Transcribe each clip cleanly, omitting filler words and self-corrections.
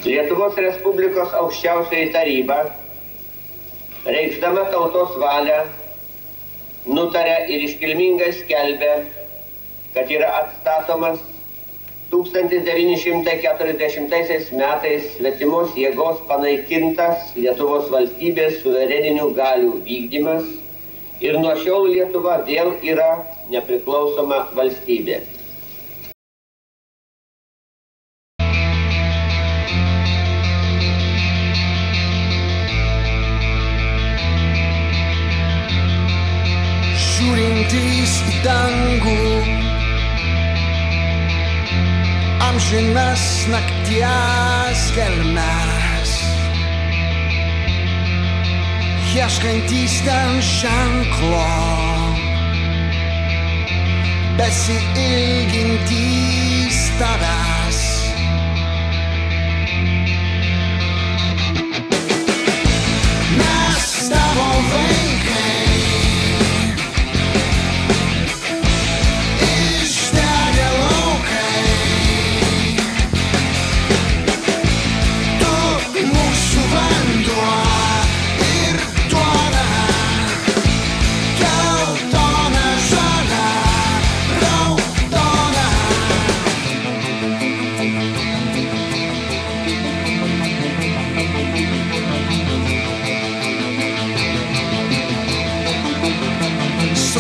Lietuvos Respublikos aukščiausioji taryba, reikšdama tautos valią, nutarė ir iškilmingai skelbė, kad yra atstatomas 1940 metais svetimos jėgos panaikintas Lietuvos valstybės suvereninių galių vykdymas ir nuo šiol Lietuva vėl yra nepriklausoma valstybė. Žiūrintys į dangų, amžinas nakties gelmes, ieškantys ten ženklo, besiilgintys tavęs. Mes tavo vaikai,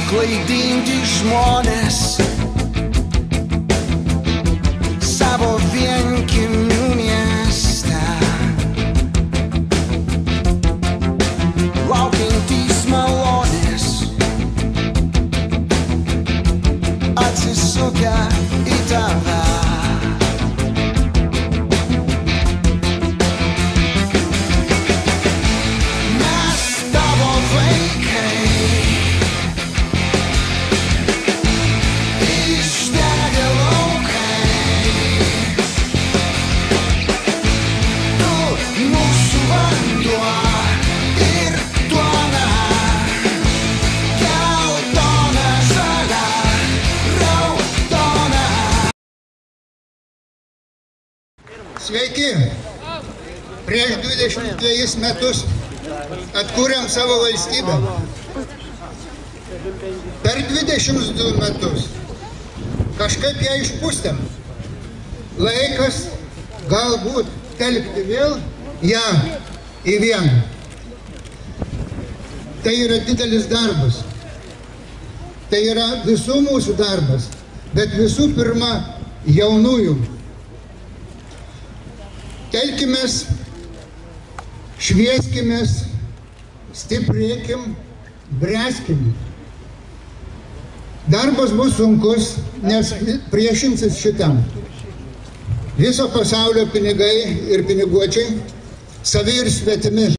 klaidingi žmonės savo vienkiemių mieste, laukiantys malonės, atsisukę į tave. Mes tavo vaikai, Sveiki! Prieš 22 metus atkūrėm savo valstybę. Per 22 metus kažkaip ją išpūstėm. Laikas galbūt telkti vėl ją į vieną. Tai yra didelis darbas. Tai yra visų mūsų darbas, bet visų pirma jaunųjų. Telkimės, švieskimės, stiprėkim, bręskim. Darbas bus sunkus, nes priešinsis šitam. Viso pasaulio pinigai ir piniguočiai, savi ir svetimi.